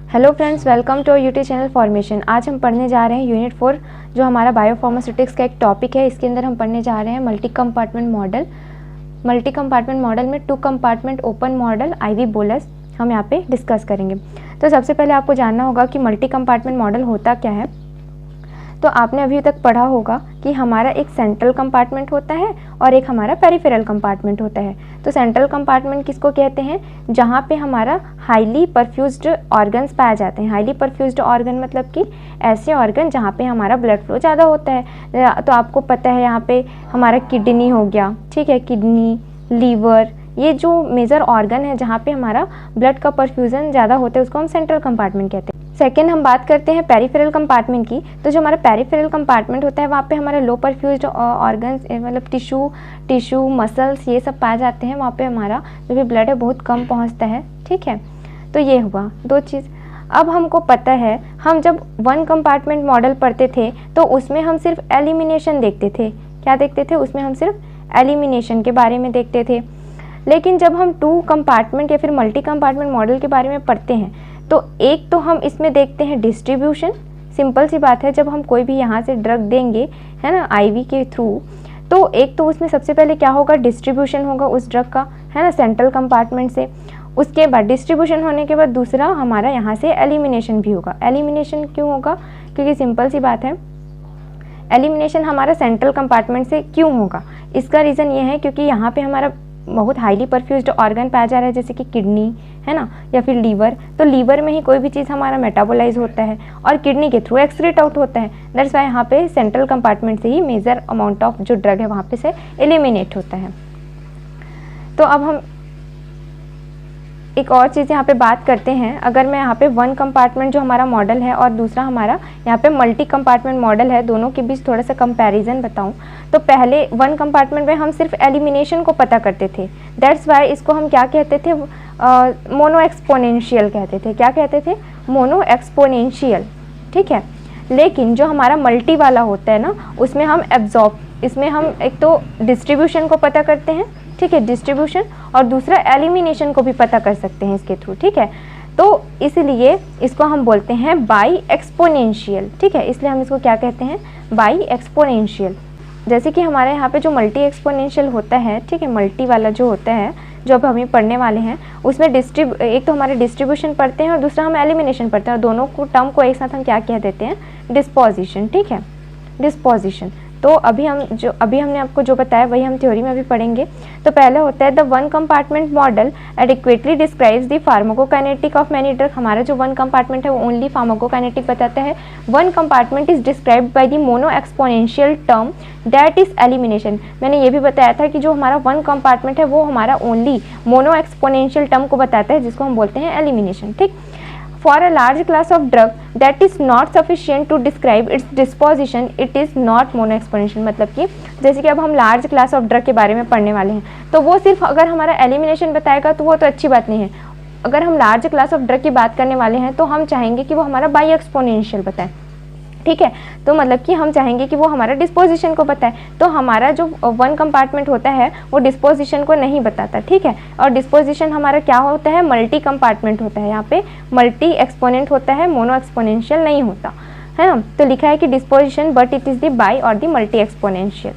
Hello friends, welcome to YouTube channel formation. आज हम पढ़ने जा रहे हैं यूनिट 4 जो हमारा बायोफार्मास्यूटिक्स का एक टॉपिक है। इसके अंदर हम पढ़ने जा रहे हैं multi compartment model. Multi compartment model में 2 compartment open model IV bolus हम यहाँ पे डिस्कस करेंगे। तो सबसे पहले आपको जानना होगा कि मल्टी कंपार्टमेंट मॉडल होता क्या है। तो आपने अभी तक पढ़ा होगा कि हमारा एक सेंट्रल कंपार्टमेंट होता है और एक हमारा पेरिफेरल कंपार्टमेंट होता है। तो सेंट्रल कंपार्टमेंट किसको कहते हैं? जहाँ पे हमारा हाईली परफ्यूज्ड ऑर्गन्स पाए जाते हैं। हाईली परफ्यूज्ड ऑर्गन मतलब कि ऐसे ऑर्गन जहाँ पे हमारा ब्लड फ्लो ज़्यादा होता है। तो आपको पता है यहाँ पे हमारा किडनी हो गया, ठीक है, किडनी, लीवर, ये जो मेजर ऑर्गन है जहाँ पे हमारा ब्लड का परफ्यूजन ज़्यादा होता है उसको हम सेंट्रल कंपार्टमेंट कहते हैं। सेकेंड हम बात करते हैं पेरिफेरल कंपार्टमेंट की। तो जो हमारा पेरिफेरल कंपार्टमेंट होता है वहाँ पे हमारा लो परफ्यूज्ड ऑर्गन्स मतलब टिश्यू मसल्स ये सब पाए जाते हैं। वहाँ पे हमारा जो भी ब्लड है बहुत कम पहुँचता है, ठीक है। तो ये हुआ 2 चीज़। अब हमको पता है हम जब 1 कंपार्टमेंट मॉडल पढ़ते थे तो उसमें हम सिर्फ एलिमिनेशन देखते थे। क्या देखते थे? उसमें हम सिर्फ एलिमिनेशन के बारे में देखते थे। लेकिन जब हम 2 कंपार्टमेंट या फिर मल्टी कंपार्टमेंट मॉडल के बारे में पढ़ते हैं तो एक तो हम इसमें देखते हैं डिस्ट्रीब्यूशन। सिंपल सी बात है, जब हम कोई भी यहाँ से ड्रग देंगे, है ना, IV के थ्रू, तो एक तो उसमें सबसे पहले क्या होगा? डिस्ट्रीब्यूशन होगा उस ड्रग का, है ना, सेंट्रल कंपार्टमेंट से। उसके बाद डिस्ट्रीब्यूशन होने के बाद दूसरा हमारा यहाँ से एलिमिनेशन भी होगा। एलिमिनेशन क्यों होगा? क्योंकि सिंपल सी बात है, एलिमिनेशन हमारा सेंट्रल कंपार्टमेंट से क्यों होगा? इसका रीज़न ये है क्योंकि यहाँ पे हमारा बहुत हाईली परफ्यूज्ड ऑर्गन पाया जा रहा है, जैसे कि किडनी, है ना, या फिर लीवर। तो लीवर में ही कोई भी चीज़ हमारा मेटाबोलाइज होता है और किडनी के थ्रू एक्सक्रीट आउट होता है। दैट्स वाई यहाँ पे सेंट्रल कंपार्टमेंट से ही मेजर अमाउंट ऑफ जो ड्रग है वहाँ पे से एलिमिनेट होता है। तो अब हम एक और चीज़ यहाँ पे बात करते हैं। अगर मैं यहाँ पे 1 कंपार्टमेंट जो हमारा मॉडल है और दूसरा हमारा यहाँ पे मल्टी कंपार्टमेंट मॉडल है, दोनों के बीच थोड़ा सा कंपैरिजन बताऊँ तो पहले 1 कंपार्टमेंट में हम सिर्फ एलिमिनेशन को पता करते थे। दैट्स वाई इसको हम क्या कहते थे? मोनो एक्सपोनेंशियल कहते थे। क्या कहते थे? मोनो एक्सपोनेंशियल, ठीक है। लेकिन जो हमारा मल्टी वाला होता है ना, उसमें हम इसमें हम एक तो डिस्ट्रीब्यूशन को पता करते हैं, ठीक है, डिस्ट्रीब्यूशन, और दूसरा एलिमिनेशन को भी पता कर सकते हैं इसके थ्रू, ठीक है। तो इसलिए इसको हम बोलते हैं बाई एक्सपोनेंशियल, ठीक है। इसलिए हम इसको क्या कहते हैं? By exponential. जैसे कि हमारे यहाँ पे जो मल्टी एक्सपोनेंशियल होता है, ठीक है, मल्टी वाला जो होता है जो अब हमें पढ़ने वाले हैं, उसमें एक तो हमारे डिस्ट्रीब्यूशन पढ़ते हैं और दूसरा हम एलिमिनेशन पढ़ते हैं, और दोनों को टर्म को एक साथ हम क्या कह देते हैं? डिस्पोजिशन, ठीक है, डिस्पोजिशन। तो अभी हमने आपको जो बताया वही हम थ्योरी में भी पढ़ेंगे। तो पहले होता है the 1 compartment model adequately describes the pharmacokinetic of many drug. हमारा जो 1 कंपार्टमेंट है वो ओनली फार्माकोकाइनेटिक बताता है। 1 compartment is described by the mono exponential term that is elimination. मैंने ये भी बताया था कि जो हमारा 1 कंपार्टमेंट है वो हमारा ओनली मोनो एक्सपोनेंशियल टर्म को बताता है, जिसको हम बोलते हैं एलिमिनेशन, ठीक। For a large class of drug that is not sufficient to describe its disposition, it is not monoexponential। मतलब कि जैसे कि अब हम लार्ज क्लास ऑफ ड्रग के बारे में पढ़ने वाले हैं, तो वो सिर्फ अगर हमारा एलिमिनेशन बताएगा तो वो तो अच्छी बात नहीं है। अगर हम लार्ज क्लास ऑफ ड्रग की बात करने वाले हैं तो हम चाहेंगे कि वो हमारा बाई एक्सपोनेंशियल बताए, ठीक है। तो मतलब कि हम चाहेंगे कि वो हमारा डिस्पोजिशन को बताए। तो हमारा जो 1 कंपार्टमेंट होता है वो डिस्पोजिशन को नहीं बताता, ठीक है। और डिस्पोजिशन हमारा क्या होता है? मल्टी कंपार्टमेंट होता है। यहाँ पे मल्टी एक्सपोनेंट होता है, मोनो एक्सपोनेंशियल नहीं होता, है ना। तो लिखा है कि disposition but it is the by और द मल्टी एक्सपोनेंशियल।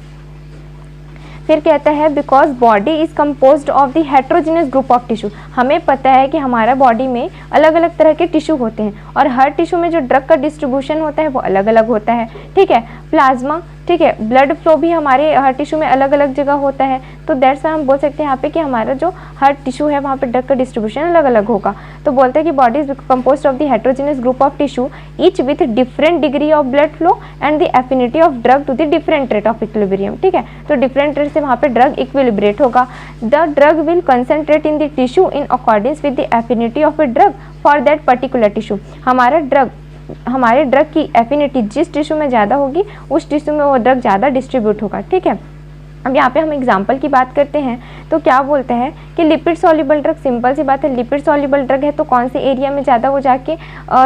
फिर कहता है because body is composed of the heterogeneous group of tissue. हमें पता है कि हमारा बॉडी में अलग अलग तरह के टिश्यू होते हैं और हर टिश्यू में जो ड्रग का डिस्ट्रीब्यूशन होता है वो अलग अलग होता है, ठीक है। प्लाज्मा, ठीक है, ब्लड फ्लो भी हमारे हर टिश्यू में अलग अलग जगह होता है। तो दैट्स हम बोल सकते हैं यहाँ पे कि हमारा जो हर टिश्यू है वहाँ पे ड्रग का डिस्ट्रीब्यूशन अलग अलग होगा। तो बोलते हैं कि body is composed of the heterogeneous group of tissue each with different degree of blood flow and the affinity of drug to the different rate of equilibrium, ठीक है। तो डिफरेंट रेट से वहाँ पे ड्रग इक्विलिब्रेट होगा। The drug will concentrate in the tissue in accordance with the affinity of a drug for that particular tissue. हमारे drug की affinity जिस टिश्यू में ज़्यादा होगी उस टिश्यू में वो ड्रग ज़्यादा डिस्ट्रीब्यूट होगा, ठीक है। अब यहाँ पे हम एग्जांपल की बात करते हैं तो क्या बोलते हैं कि लिपिड सॉल्युबल ड्रग, सिंपल सी बात है, लिपिड सॉल्युबल ड्रग है तो कौन से एरिया में ज़्यादा वो जाके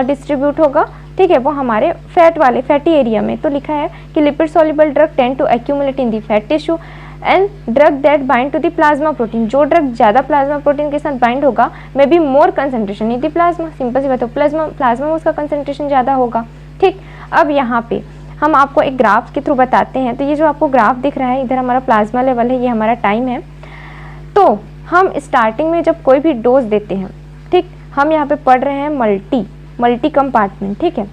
डिस्ट्रीब्यूट होगा? ठीक है, वो हमारे फैटी एरिया में। तो लिखा है कि lipid soluble drug tend to accumulate in the fat tissue and drug that bind to the plasma protein, जो ड्रग ज़्यादा प्लाज्मा प्रोटीन के साथ बाइंड होगा may be more concentration in the plasma, simple सी बात है, प्लाज्मा में उसका कंसंट्रेशन ज़्यादा होगा। ठीक, अब यहाँ पे हम आपको एक ग्राफ के थ्रू बताते हैं। तो ये जो आपको ग्राफ दिख रहा है, इधर हमारा प्लाज्मा लेवल है, ये हमारा टाइम है। तो हम स्टार्टिंग में जब कोई भी डोज देते हैं, ठीक, हम यहाँ पे पढ़ रहे हैं मल्टी कंपार्टमेंट, ठीक है।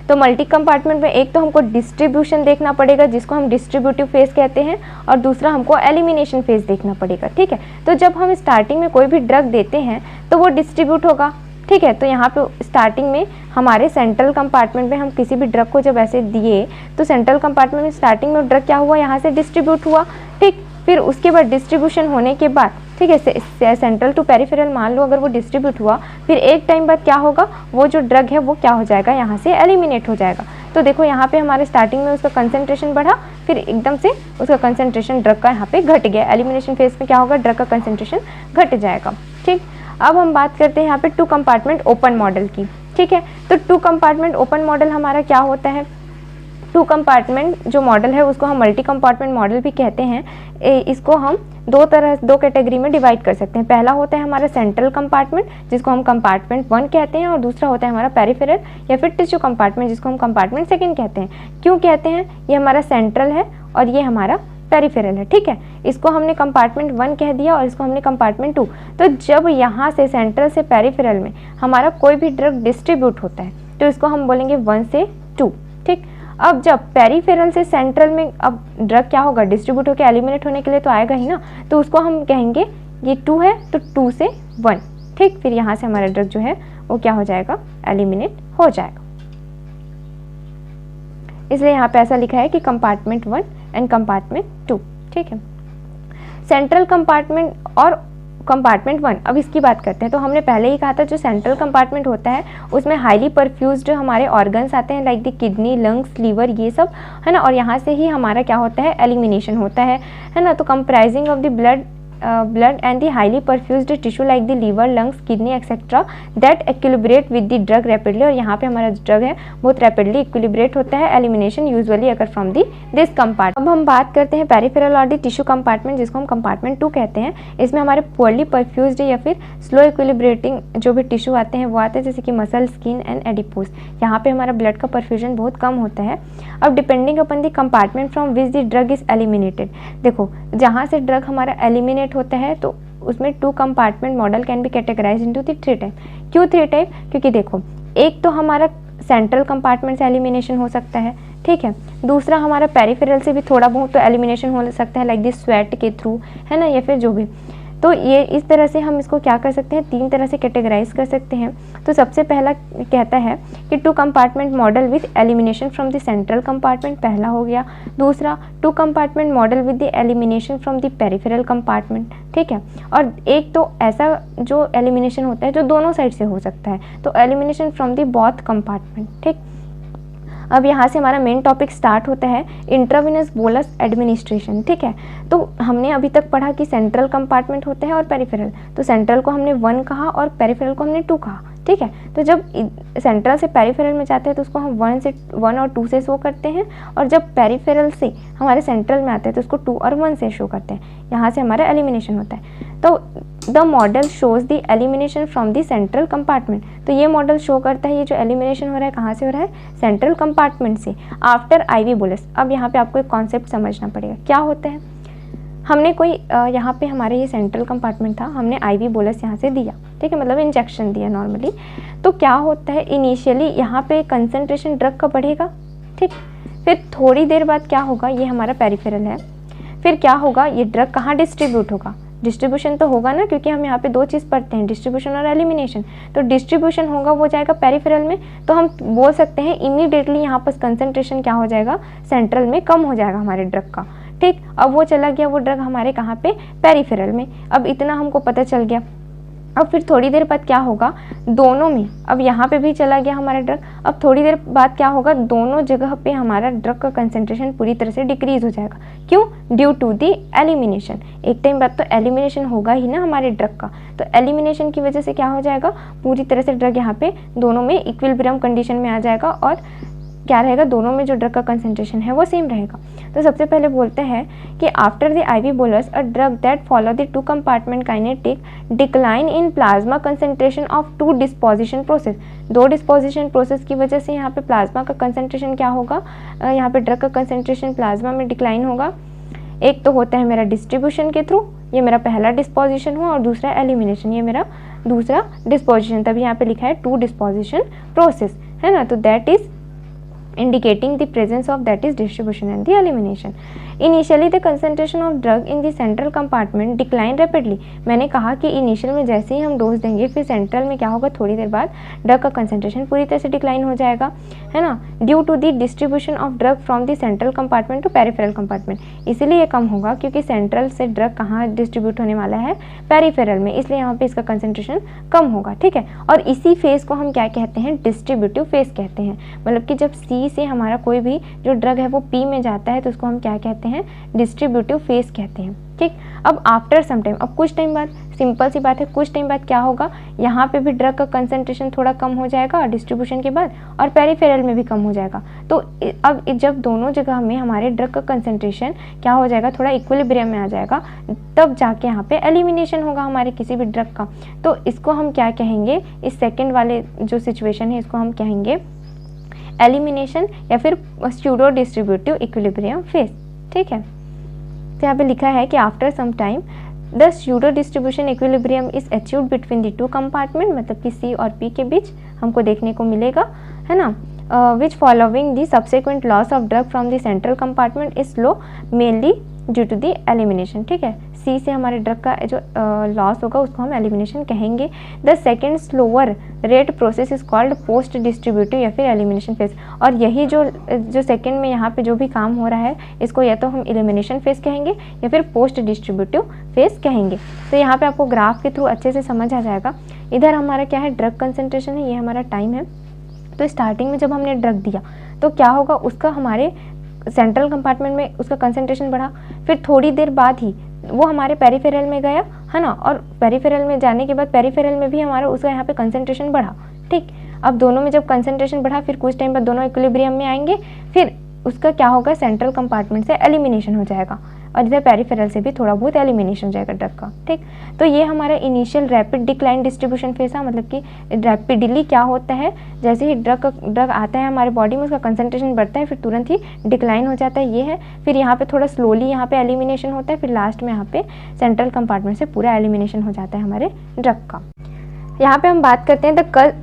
तो मल्टी कंपार्टमेंट में एक तो हमको डिस्ट्रीब्यूशन देखना पड़ेगा, जिसको हम डिस्ट्रीब्यूटिव फेज कहते हैं, और दूसरा हमको एलिमिनेशन फेज देखना पड़ेगा, ठीक है। तो जब हम स्टार्टिंग में कोई भी ड्रग देते हैं तो वो डिस्ट्रीब्यूट होगा, ठीक है। तो यहाँ पे स्टार्टिंग में हमारे सेंट्रल कंपार्टमेंट में हम किसी भी ड्रग को जब ऐसे दिए तो सेंट्रल कंपार्टमेंट में स्टार्टिंग में ड्रग क्या हुआ, यहाँ से डिस्ट्रीब्यूट हुआ, ठीक। फिर उसके बाद डिस्ट्रीब्यूशन होने के बाद, ठीक है, सेंट्रल टू पेरिफेरल मान लो अगर वो डिस्ट्रीब्यूट हुआ, फिर एक टाइम बाद क्या होगा, वो जो ड्रग है वो क्या हो जाएगा, यहाँ से एलिमिनेट हो जाएगा। तो देखो यहाँ पे हमारे स्टार्टिंग में उसका कंसंट्रेशन बढ़ा, फिर एकदम से उसका कंसंट्रेशन ड्रग का यहाँ पे घट गया। एलिमिनेशन फेज में क्या होगा, ड्रग का कंसंट्रेशन घट जाएगा, ठीक। अब हम बात करते हैं यहाँ पे 2 कंपार्टमेंट ओपन मॉडल की, ठीक है। तो 2 कंपार्टमेंट ओपन मॉडल हमारा क्या होता है, 2 कंपार्टमेंट जो मॉडल है उसको हम मल्टी कंपार्टमेंट मॉडल भी कहते हैं। इसको हम दो कैटेगरी में डिवाइड कर सकते हैं। पहला होता है हमारा सेंट्रल कंपार्टमेंट, जिसको हम कंपार्टमेंट 1 कहते हैं, और दूसरा होता है हमारा पेरिफेरल या फिर टिश्यू कंपार्टमेंट, जिसको हम कंपार्टमेंट 2 कहते हैं। क्यों कहते हैं, ये हमारा सेंट्रल है और ये हमारा पेरिफेरल है, ठीक है। इसको हमने कंपार्टमेंट 1 कह दिया और इसको हमने कंपार्टमेंट 2। तो जब यहाँ से सेंट्रल से पेरिफेरल में हमारा कोई भी ड्रग डिस्ट्रीब्यूट होता है तो इसको हम बोलेंगे 1 से 2, ठीक। अब जब पेरिफेरल से सेंट्रल में अब ड्रग क्या होगा, डिस्ट्रीब्यूट होकर एलिमिनेट होने के लिए तो आएगा ही ना, तो उसको हम कहेंगे ये 2 है तो 2 से 1, ठीक। फिर यहाँ से हमारा ड्रग जो है वो क्या हो जाएगा, एलिमिनेट हो जाएगा। इसलिए यहाँ पे ऐसा लिखा है कि कंपार्टमेंट 1 एंड कंपार्टमेंट 2, ठीक है। सेंट्रल कंपार्टमेंट और कंपार्टमेंट 1, अब इसकी बात करते हैं। तो हमने पहले ही कहा था जो सेंट्रल कंपार्टमेंट होता है उसमें हाईली परफ्यूज्ड हमारे ऑर्गन्स आते हैं, like the kidney, lungs, liver, ये सब है ना, और यहाँ से ही हमारा क्या होता है, एलिमिनेशन होता है ना। तो comprising of the blood and the highly perfused tissue like the liver, lungs, kidney etc. that equilibrate with the drug rapidly, और यहाँ पे हमारा ड्रग है बहुत रैपिडली इक्विलिब्रेट होता है। एलिमिनेशन यूजुअली अगर फ्रॉम दिस कंपार्टमेंट। अब हम बात करते हैं पेरिफेरल और द टिश्यू कंपार्टमेंट, जिसको हम कंपार्टमेंट 2 कहते हैं। इसमें हमारे पुअरली परफ्यूज्ड या फिर स्लो इक्विलिब्रेटिंग जो भी टिश्यू आते हैं वो आते हैं, जैसे कि मसल, स्किन एंड एडिपोज। यहाँ पे हमारा ब्लड का परफ्यूजन बहुत कम होता है। अब depending upon the compartment from which the drug is eliminated, देखो जहाँ से ड्रग हमारा एलिमिनेट होता है तो उसमें 2 compartment model can be categorise into the 3 type. क्यों 3 टाइप, क्योंकि देखो एक तो हमारा सेंट्रल कंपार्टमेंट से एलिमिनेशन हो सकता है, ठीक है। दूसरा हमारा पेरिफेरल से भी थोड़ा बहुत तो एलिमिनेशन हो सकता है, लाइक दिस स्वेट के थ्रू, है ना, या फिर जो भी। तो ये इस तरह से हम इसको क्या कर सकते हैं, 3 तरह से कैटेगराइज कर सकते हैं। तो सबसे पहला कहता है कि 2 compartment model with elimination from the central compartment, पहला हो गया। दूसरा 2 compartment model with the elimination from the peripheral compartment, ठीक है। और एक तो ऐसा जो एलिमिनेशन होता है जो दोनों साइड से हो सकता है, तो elimination from the both compartment, ठीक। अब यहाँ से हमारा मेन टॉपिक स्टार्ट होता है, इंट्रावेनस बोलस एडमिनिस्ट्रेशन, ठीक है। तो हमने अभी तक पढ़ा कि सेंट्रल कंपार्टमेंट होता है और पेरिफेरल। तो सेंट्रल को हमने 1 कहा और पेरिफेरल को हमने 2 कहा, ठीक है। तो जब सेंट्रल से पेरिफेरल में जाते हैं तो उसको हम 1 और 2 से शो करते हैं, और जब पेरिफेरल से हमारे सेंट्रल में आते हैं तो उसको 2 और 1 से शो करते हैं। यहाँ से हमारा एलिमिनेशन होता है। तो the model shows the elimination from the central compartment. तो ये मॉडल शो करता है ये जो एलिमिनेशन हो रहा है कहाँ से हो रहा है, सेंट्रल कंपार्टमेंट से, आफ्टर आईवी बोलस। अब यहाँ पे आपको एक कॉन्सेप्ट समझना पड़ेगा, क्या होता है। हमने कोई यहाँ पे हमारे ये सेंट्रल कंपार्टमेंट था, हमने आईवी बोलस यहाँ से दिया, ठीक है, मतलब इंजेक्शन दिया नॉर्मली। तो क्या होता है, इनिशियली यहाँ पे कंसंट्रेशन ड्रग का बढ़ेगा, ठीक। फिर थोड़ी देर बाद क्या होगा, ये हमारा पेरिफेरल है, फिर क्या होगा, ये ड्रग कहाँ डिस्ट्रीब्यूट होगा, डिस्ट्रीब्यूशन तो होगा ना, क्योंकि हम यहाँ पे 2 चीज़ पढ़ते हैं, डिस्ट्रीब्यूशन और एलिमिनेशन। तो डिस्ट्रीब्यूशन होगा वो जाएगा पेरिफेरल में, तो हम बोल सकते हैं इमीडिएटली यहाँ पर कंसंट्रेशन क्या हो जाएगा, सेंट्रल में कम हो जाएगा हमारे ड्रग का, ठीक। अब वो चला गया वो ड्रग हमारे कहाँ पे, पेरिफेरल में। अब इतना हमको पता चल गया। अब फिर थोड़ी देर बाद क्या होगा, दोनों में, अब यहाँ पे भी चला गया हमारा ड्रग। अब थोड़ी देर बाद क्या होगा, दोनों जगह पे हमारा ड्रग का कंसंट्रेशन पूरी तरह से डिक्रीज हो जाएगा। क्यों, ड्यू टू दी एलिमिनेशन। एक टाइम बाद तो एलिमिनेशन होगा ही ना हमारे ड्रग का, तो एलिमिनेशन की वजह से क्या हो जाएगा, पूरी तरह से ड्रग यहाँ पे दोनों में इक्विलिब्रियम कंडीशन में आ जाएगा और क्या रहेगा, दोनों में जो ड्रग का कंसंट्रेशन है वो सेम रहेगा। तो सबसे पहले बोलते हैं कि after the IV bolus a drug that follow the 2 compartment kinetic decline in plasma concentration of 2 disposition process. 2 disposition process की वजह से यहाँ पे प्लाज्मा का कंसंट्रेशन क्या होगा, यहाँ पे ड्रग का कंसंट्रेशन प्लाज्मा में डिक्लाइन होगा। एक तो होता है मेरा डिस्ट्रीब्यूशन के थ्रू, ये मेरा पहला डिस्पोजिशन हुआ, और दूसरा एलिमिनेशन, ये मेरा दूसरा डिस्पोजिशन, तभी यहाँ पे लिखा है 2 डिस्पोजिशन प्रोसेस, है ना। तो that is indicating the presence of that is distribution and the elimination. Initially the concentration of drug in the central compartment decline rapidly. मैंने कहा कि इनिशियल में जैसे ही हम डोज देंगे फिर सेंट्रल में क्या होगा, थोड़ी देर बाद ड्रग का कंसंट्रेशन पूरी तरह से डिक्लाइन हो जाएगा, है ना, due to the distribution of drug from the central compartment to peripheral compartment. इसीलिए ये कम होगा क्योंकि सेंट्रल से ड्रग कहाँ डिस्ट्रीब्यूट होने वाला है, पेरिफेरल में, इसलिए यहाँ पे इसका कंसंट्रेशन कम होगा, ठीक है। और इसी फेज को हम क्या कहते हैं, डिस्ट्रीब्यूटिव फेज कहते हैं। मतलब कि जब सी से हमारा कोई भी जो ड्रग है वो पी में जाता है तो उसको हम क्या कहते हैं, डिस्ट्रीब्यूटिव फेज कहते हैं, ठीक। अब आफ्टर सम टाइम, अब कुछ टाइम बाद, सिंपल सी बात है, कुछ टाइम बाद क्या होगा, यहाँ पे भी ड्रग का कंसंट्रेशन थोड़ा कम हो जाएगा डिस्ट्रीब्यूशन के बाद, और पेरिफेरल में भी कम हो जाएगा। तो अब जब दोनों जगह में हमारे ड्रग का कंसंट्रेशन क्या हो जाएगा, थोड़ा इक्विलिब्रियम में आ जाएगा, तब जाके यहाँ पे एलिमिनेशन होगा हमारे किसी भी ड्रग का। तो इसको हम क्या कहेंगे, इस सेकेंड वाले जो सिचुएशन है इसको हम कहेंगे एलिमिनेशन या फिर स्यूडो डिस्ट्रीब्यूटिव इक्विलिब्रियम फेज, ठीक है। तो यहाँ पे लिखा है कि after some time the pseudo distribution equilibrium is achieved between the 2 compartment, मतलब कि सी और पी के बीच हमको देखने को मिलेगा, है ना। Which following the subsequent loss of drug from the central compartment is slow mainly due to the elimination, ठीक है। सी से हमारे ड्रग का जो लॉस होगा उसको हम एलिमिनेशन कहेंगे। The second slower rate process is called post distributive या फिर एलिमिनेशन फेज। और यही जो सेकेंड में यहाँ पे जो भी काम हो रहा है इसको या तो हम एलिमिनेशन फेज कहेंगे या फिर पोस्ट डिस्ट्रीब्यूटिव फेज कहेंगे। तो यहाँ पे आपको ग्राफ के थ्रू अच्छे से समझ आ जाएगा। इधर हमारा क्या है, ड्रग कंसंट्रेशन है, ये हमारा टाइम है। तो स्टार्टिंग में जब हमने ड्रग दिया तो क्या होगा, उसका हमारे सेंट्रल कंपार्टमेंट में उसका कंसंट्रेशन बढ़ा, फिर थोड़ी देर बाद ही वो हमारे पेरिफेरल में गया, है ना, और पेरिफेरल में जाने के बाद पेरिफेरल में भी हमारा उसका यहाँ पे कंसंट्रेशन बढ़ा, ठीक। अब दोनों में जब कंसंट्रेशन बढ़ा फिर कुछ टाइम बाद दोनों इक्विलिब्रियम में आएंगे, फिर उसका क्या होगा, सेंट्रल कंपार्टमेंट से एलिमिनेशन हो जाएगा और इधर पेरिफेरल से भी थोड़ा बहुत एलिमिनेशन हो जाएगा ड्रग का, ठीक। तो ये हमारा initial rapid decline distribution phase है, मतलब कि रैपिडली क्या होता है, जैसे ही ड्रग आता है हमारे बॉडी में उसका कंसंट्रेशन बढ़ता है फिर तुरंत ही डिक्लाइन हो जाता है, ये है। फिर यहाँ पे थोड़ा स्लोली यहाँ पे एलिमिनेशन होता है, फिर लास्ट में यहाँ पे सेंट्रल कंपार्टमेंट से पूरा एलिमिनेशन हो जाता है हमारे ड्रग का। यहाँ पे हम बात करते हैं the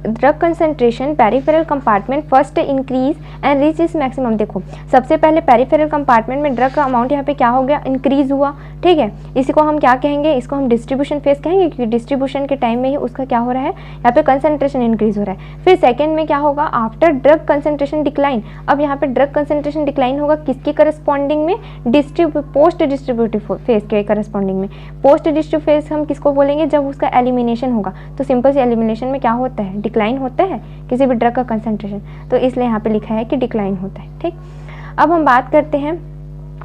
drug concentration peripheral compartment first increase and reach is maximum. देखो सबसे पहले पेरिफेरल कंपार्टमेंट में ड्रग का अमाउंट यहाँ पे क्या हो गया, इंक्रीज हुआ, ठीक है। इसी को हम क्या कहेंगे, इसको हम डिस्ट्रीब्यूशन फेज कहेंगे क्योंकि डिस्ट्रीब्यूशन के टाइम में ही उसका क्या हो रहा है, यहाँ पे कंसंट्रेशन इंक्रीज हो रहा है। फिर सेकेंड में क्या होगा, आफ्टर ड्रग कंसंट्रेशन डिक्लाइन। अब यहाँ पे ड्रग कंसंट्रेशन डिक्लाइन होगा किसके करस्पॉन्डिंग में, पोस्ट डिस्ट्रीब्यूटिव फेज के करस्पॉन्डिंग में। पोस्ट डिस्ट्रीब्यूटिव फेज हम किसको बोलेंगे, जब उसका एलिमिनेशन होगा। तो सिंपल से एलिमिनेशन में क्या होता है, डिक्लाइन होता है किसी भी ड्रग का कंसंट्रेशन, तो इसलिए यहाँ पे लिखा है कि डिक्लाइन होता है, ठीक। अब हम बात करते हैं,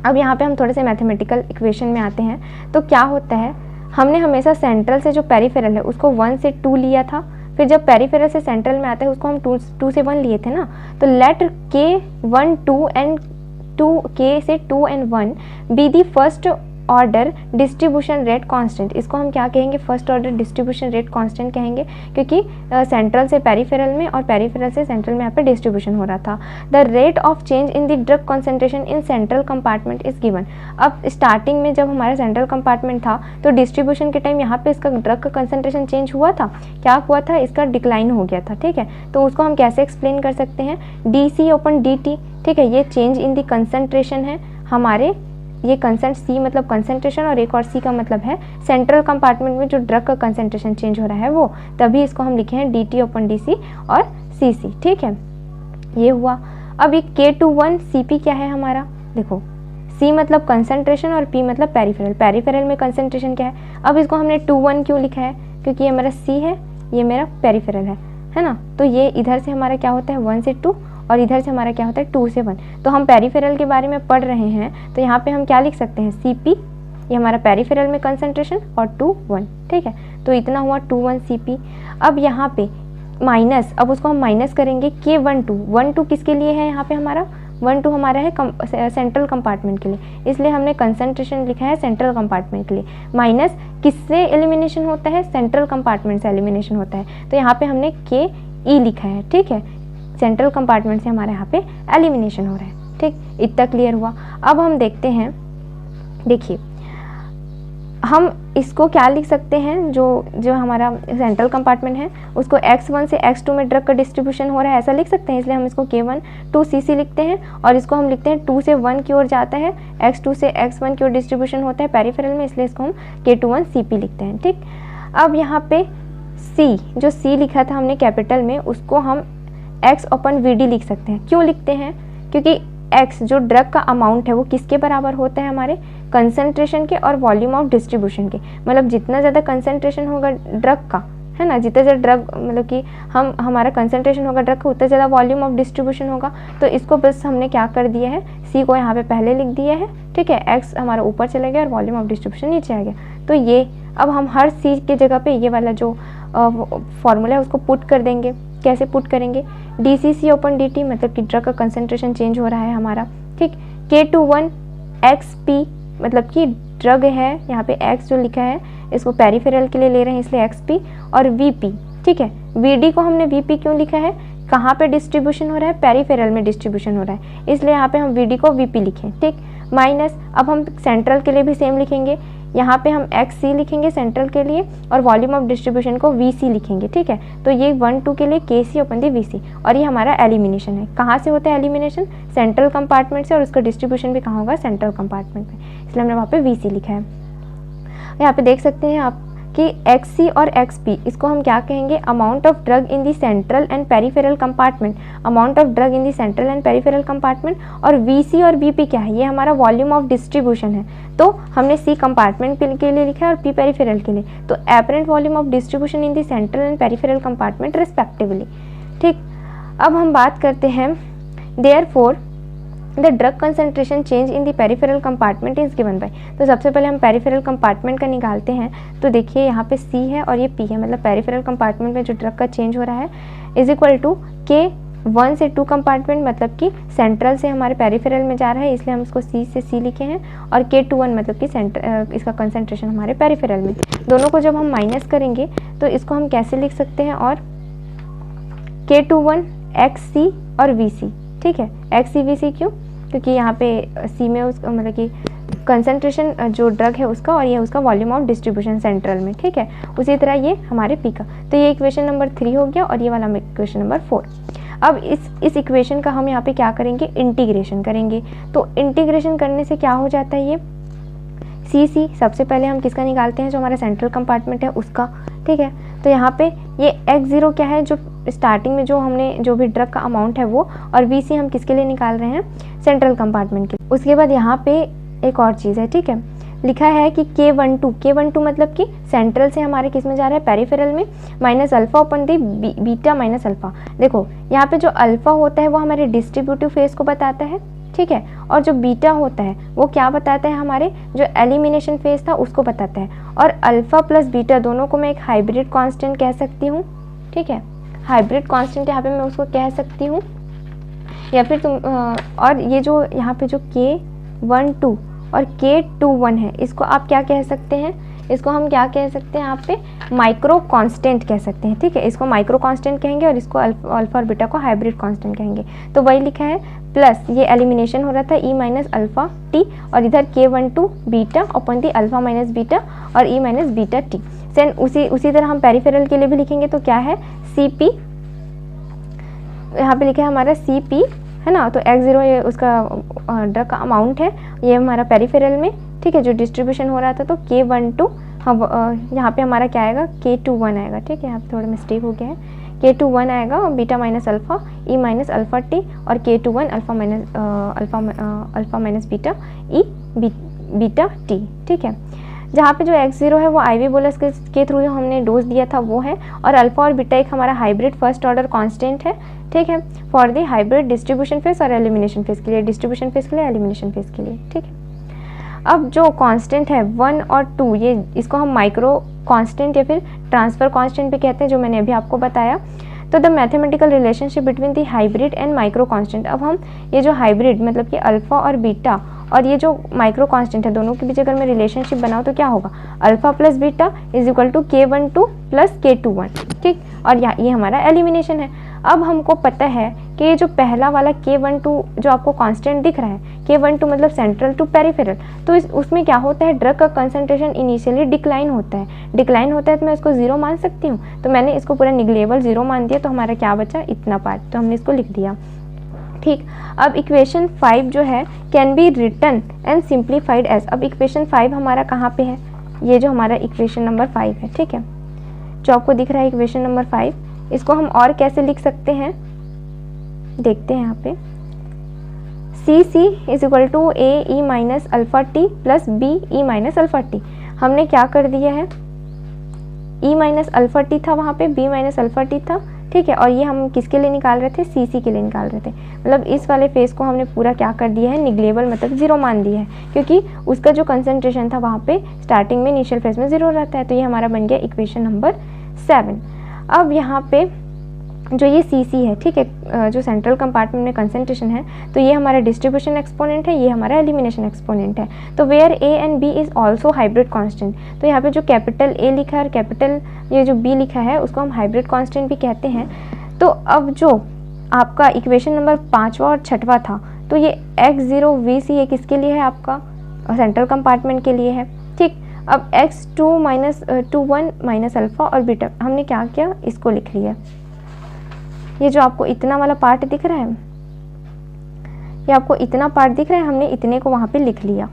अब यहाँ पे हम थोड़े से मैथमेटिकल इक्वेशन में आते हैं। तो क्या होता है, हमने हमेशा सेंट्रल से जो पेरिफेरल है उसको 1 से 2 लिया था, फिर जब पेरिफेरल से सेंट्रल में आता है उसको हम 2 से 1 लिए थे ना। तो लेट K1 2 एंड 2 K से 2 and 1 be the first order distribution rate constant. इसको हम क्या कहेंगे, first order distribution rate constant कहेंगे क्योंकि सेंट्रल से पेरिफेरल में और पेरिफेरल से सेंट्रल में यहाँ पे डिस्ट्रीब्यूशन हो रहा था। The rate of change in the drug concentration in central compartment is given. अब स्टार्टिंग में जब हमारा सेंट्रल कंपार्टमेंट था तो डिस्ट्रीब्यूशन के टाइम यहाँ पे इसका ड्रग का कंसेंट्रेशन चेंज हुआ था, क्या हुआ था, इसका डिक्लाइन हो गया था, ठीक है। तो उसको हम कैसे एक्सप्लेन कर सकते हैं, dC/dt, ठीक है। ये चेंज इन द कंसेंट्रेशन है हमारे, ये सी मतलब कंसंट्रेशन और एक और सी का मतलब है सेंट्रल कंपार्टमेंट में जो ड्रग का कंसंट्रेशन चेंज हो रहा है वो, तभी इसको हम लिखे हैं dt/dc और cc, ठीक है। ये हुआ। अब ये K21 Cp क्या है हमारा, देखो C मतलब कंसंट्रेशन और P मतलब पेरिफेरल। पेरिफेरल में कंसंट्रेशन क्या है, अब इसको हमने 2-1 क्यों लिखा है, क्योंकि ये मेरा C है, ये मेरा पेरिफेरल है ना। तो ये इधर से हमारा क्या होता है 1 से 2 और इधर से हमारा क्या होता है 2 से 1। तो हम पेरिफेरल के बारे में पढ़ रहे हैं तो यहाँ पे हम क्या लिख सकते हैं, Cp, ये हमारा पेरिफेरल में कंसंट्रेशन, और 2-1, ठीक है। तो इतना हुआ 2-1 Cp। अब यहाँ पे माइनस, अब उसको हम माइनस करेंगे K12 किसके लिए है यहाँ पे हमारा 12 हमारा है सेंट्रल कंपार्टमेंट के लिए, इसलिए हमने कंसंट्रेशन लिखा है सेंट्रल कंपार्टमेंट के लिए। माइनस किससे एलिमिनेशन होता है, सेंट्रल कंपार्टमेंट से एलिमिनेशन होता है, तो यहाँ पे हमने KE लिखा है, ठीक है, सेंट्रल कंपार्टमेंट से हमारे यहाँ पे एलिमिनेशन हो रहा है, ठीक, इतना क्लियर हुआ। अब हम देखते हैं, देखिए हम इसको क्या लिख सकते हैं, जो हमारा सेंट्रल कंपार्टमेंट है उसको x1 से x2 में ड्रग का डिस्ट्रीब्यूशन हो रहा है ऐसा लिख सकते हैं, इसलिए हम इसको K1 2 CC लिखते हैं, और इसको हम लिखते हैं 2 से 1 की ओर जाता है, x2 से x1 की ओर डिस्ट्रीब्यूशन होता है पेरिफेरल में, इसलिए इसको हम K21 CP लिखते हैं, ठीक। अब यहाँ पे C, जो C लिखा था हमने कैपिटल में, उसको हम x/VD लिख सकते हैं। क्यों लिखते हैं, क्योंकि x जो ड्रग का अमाउंट है वो किसके बराबर होता है, हमारे कंसंट्रेशन के और वॉल्यूम ऑफ डिस्ट्रीब्यूशन के, मतलब जितना ज़्यादा कंसंट्रेशन होगा ड्रग का, है ना, जितना ज़्यादा ड्रग मतलब कि हमारा कंसंट्रेशन होगा ड्रग का उतना ज़्यादा वॉल्यूम ऑफ डिस्ट्रीब्यूशन होगा। तो इसको बस हमने क्या कर दिया है, C को यहाँ पे पहले लिख दिया है, ठीक है, x हमारा ऊपर चला गया और वॉल्यूम ऑफ डिस्ट्रीब्यूशन नीचे आ गया। तो ये अब हम हर C के जगह पे ये वाला जो फॉर्मूला है उसको पुट कर देंगे। कैसे पुट करेंगे, dCC/dt, मतलब कि ड्रग का कंसंट्रेशन चेंज हो रहा है हमारा, ठीक। K21 XP, मतलब कि ड्रग है, यहाँ पे x जो लिखा है इसको पेरिफेरल के लिए ले रहे हैं इसलिए XP, और VP, ठीक है। VD को हमने VP क्यों लिखा है, कहाँ पे डिस्ट्रीब्यूशन हो रहा है, पेरिफेरल में डिस्ट्रीब्यूशन हो रहा है, इसलिए यहाँ पे हम VD को VP लिखें, ठीक। माइनस, अब हम सेंट्रल के लिए भी सेम लिखेंगे, यहाँ पे हम XC लिखेंगे सेंट्रल के लिए, और वॉल्यूम ऑफ डिस्ट्रीब्यूशन को VC लिखेंगे, ठीक है। तो ये 1-2 के लिए KC/VC, और ये हमारा एलिमिनेशन है। कहाँ से होता है एलिमिनेशन, सेंट्रल कंपार्टमेंट से, और उसका डिस्ट्रीब्यूशन भी कहाँ होगा, सेंट्रल कंपार्टमेंट में, इसलिए हमने वहाँ पे VC लिखा है। यहाँ पे देख सकते हैं आप कि XC और XP, इसको हम क्या कहेंगे, amount of drug in the central and peripheral compartment, amount of drug in the central and peripheral compartment, और VC और VP क्या है, ये हमारा वॉल्यूम ऑफ डिस्ट्रीब्यूशन है। तो हमने C कंपार्टमेंट के लिए लिखा है और P पेरिफेरल के लिए, तो apparent volume of distribution in the central and peripheral compartment respectively, ठीक। अब हम बात करते हैं, therefore the drug concentration change in the peripheral compartment is given by, तो सबसे पहले हम पेरिफेरल कंपार्टमेंट का निकालते हैं। तो देखिए यहाँ पे C है और ये P है, मतलब पेरिफेरल कंपार्टमेंट में जो ड्रग का चेंज हो रहा है इज इक्वल टू K1 से 2 कंपार्टमेंट, मतलब कि सेंट्रल से हमारे पेरिफेरल में जा रहा है, इसलिए हम इसको C से C लिखे हैं, और K21 मतलब कि इसका कंसंट्रेशन हमारे पेरिफेरल में। दोनों को जब हम माइनस करेंगे तो इसको हम कैसे लिख सकते हैं, और K21 XC और VC, ठीक है, XC VC क्यों, क्योंकि यहाँ पे C में उस मतलब कि कंसंट्रेशन जो ड्रग है उसका, और ये उसका वॉल्यूम ऑफ डिस्ट्रीब्यूशन सेंट्रल में, ठीक है। उसी तरह ये हमारे P का, तो ये इक्वेशन नंबर 3 हो गया, और ये वाला इक्वेशन नंबर 4। अब इस इक्वेशन का हम यहाँ पे क्या करेंगे, इंटीग्रेशन करेंगे। तो इंटीग्रेशन करने से क्या हो जाता है, ये CC सबसे पहले हम किसका निकालते हैं, जो हमारा सेंट्रल कंपार्टमेंट है उसका, ठीक है। तो यहाँ पे ये x0 क्या है, जो स्टार्टिंग में जो हमने जो भी ड्रग का अमाउंट है वो, और VC हम किसके लिए निकाल रहे हैं, सेंट्रल कंपार्टमेंट के। उसके बाद यहाँ पे एक और चीज़ है, ठीक है, लिखा है कि K12 मतलब कि सेंट्रल से हमारे किस में जा रहा है, पेरिफेरल में, माइनस अल्फा/दी बीटा माइनस अल्फा। देखो यहाँ पे जो अल्फा होता है वो हमारे डिस्ट्रीब्यूटिव फेज को बताता है, ठीक है, और जो बीटा होता है वो क्या बताता है, हमारे जो एलिमिनेशन फेज था उसको बताता है। और अल्फा प्लस बीटा दोनों को मैं एक हाइब्रिड कांस्टेंट कह सकती हूँ, ठीक है, हाइब्रिड कांस्टेंट यहाँ पे मैं उसको कह सकती हूँ, या फिर और ये जो यहाँ पे जो K12 और K21 है इसको आप क्या कह सकते हैं, इसको हम क्या कह सकते हैं, यहाँ पे माइक्रो कांस्टेंट कह सकते हैं, ठीक है, इसको माइक्रो कांस्टेंट कहेंगे, और इसको अल्फा और बीटा को हाइब्रिड कांस्टेंट कहेंगे। तो वही लिखा है, प्लस ये एलिमिनेशन हो रहा था E माइनस अल्फा टी, और इधर K12 बीटा अपन दी अल्फा माइनस बीटा और E minus beta T. Sen उसी तरह हम पेरिफेरल के लिए भी लिखेंगे, तो क्या है CP, यहाँ पे लिखा है हमारा CP, है ना। तो x0 ये उसका ड्रग का अमाउंट है, ये हमारा पेरिफेरल में, ठीक है, जो डिस्ट्रीब्यूशन हो रहा था। तो K12 हम यहाँ पे हमारा क्या आएगा, K21 आएगा, ठीक है, यहाँ पे थोड़ा मिस्टेक हो गया है, K21 आएगा, beta minus alpha E minus alpha T, और K21 alpha minus beta E beta T, ठीक है। जहाँ पे जो x0 है वो IV बोलस के थ्रू हमने डोज दिया था वो है, और अल्फा और बीटा एक हमारा हाइब्रिड फर्स्ट ऑर्डर कांस्टेंट है, ठीक है, for the hybrid distribution phase और एलिमिनेशन फेज के लिए, डिस्ट्रीब्यूशन फेज के लिए, एलिमिनेशन फेज के लिए, ठीक है। अब जो कांस्टेंट है 1 और 2, ये इसको हम माइक्रो कांस्टेंट या फिर ट्रांसफ़र कांस्टेंट भी कहते हैं, जो मैंने अभी आपको बताया। तो the mathematical relationship between the hybrid and micro constant. अब हम ये जो हाइब्रिड मतलब कि अल्फ़ा और बीटा और ये जो माइक्रो कांस्टेंट है दोनों के बीच अगर मैं रिलेशनशिप बनाऊँ तो क्या होगा, alpha plus beta is equal to K12 plus K21, ठीक। और ये हमारा एलिमिनेशन है। अब हमको पता है कि ये जो पहला वाला K12 जो आपको कांस्टेंट दिख रहा है, K12 मतलब सेंट्रल टू पेरिफेरल, तो उसमें क्या होता है, ड्रग का कंसंट्रेशन इनिशियली डिक्लाइन होता है तो मैं इसको 0 मान सकती हूँ। तो मैंने इसको पूरा निगलेबल 0 मान दिया, तो हमारा क्या बचा, इतना पार्ट, तो हमने इसको लिख दिया, ठीक। अब इक्वेशन 5 जो है can be written and simplified as. अब इक्वेशन 5 हमारा कहाँ पे है, ये जो हमारा इक्वेशन नंबर 5 है, ठीक है, जो आपको दिख रहा है इक्वेशन नंबर 5, इसको हम और कैसे लिख सकते हैं, देखते हैं यहाँ पे। C C is equal to A E minus alpha T plus B E minus alpha T. हमने क्या कर दिया है, ई माइनस अल्फ़ा टी था वहाँ पे, बी माइनस अल्फ़ा टी था, ठीक है। और ये हम किसके लिए निकाल रहे थे, सी सी के लिए निकाल रहे थे। मतलब इस वाले फेस को हमने पूरा क्या कर दिया है, निगलेबल मतलब 0 मान दिया है, क्योंकि उसका जो कंसंट्रेशन था वहाँ पे स्टार्टिंग में इनिशियल फेज में 0 रहता है। तो ये हमारा बन गया इक्वेशन नंबर 7। अब यहाँ पे जो ये सी सी है, ठीक है, जो सेंट्रल कंपार्टमेंट में कंसंट्रेशन है, तो ये हमारा डिस्ट्रीब्यूशन एक्सपोनेंट है, ये हमारा एलिमिनेशन एक्सपोनेंट है। तो where A and B is also hybrid constant, तो यहाँ पे जो कैपिटल ए लिखा है और कैपिटल ये जो बी लिखा है उसको हम हाइब्रिड कांस्टेंट भी कहते हैं। तो अब जो आपका इक्वेशन नंबर 5वां और 6वां था, तो ये x0 vc ये किसके लिए है, आपका सेंट्रल कंपार्टमेंट के लिए है, ठीक। अब x2 माइनस 21 माइनस अल्फ़ा और बीटा, हमने क्या किया, इसको लिख लिया। ये जो आपको इतना वाला पार्ट दिख रहा है, ये आपको इतना पार्ट दिख रहा है, हमने इतने को वहाँ पे लिख लिया,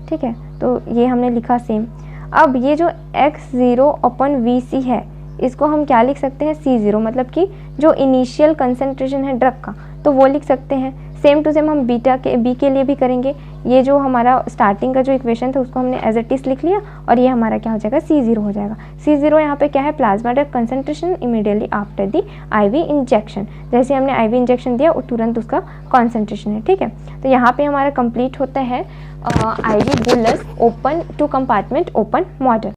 ठीक है। तो ये हमने लिखा सेम। अब ये जो x0 अपन vc है, इसको हम क्या लिख सकते हैं, C0 मतलब कि जो इनिशियल कंसंट्रेशन है ड्रग का, तो वो लिख सकते हैं। सेम टू सेम हम बीटा के बी के लिए भी करेंगे। ये जो हमारा स्टार्टिंग का जो इक्वेशन था उसको हमने एज इट इज लिख लिया, और ये हमारा क्या हो जाएगा, C0 हो जाएगा। C0 यहाँ पे क्या है, plasma drug concentration immediately after the IV injection. जैसे हमने IV इंजेक्शन दिया और तुरंत उसका कॉन्सेंट्रेशन है, ठीक है। तो यहाँ पे हमारा कंप्लीट होता है IV bolus open two compartment open model.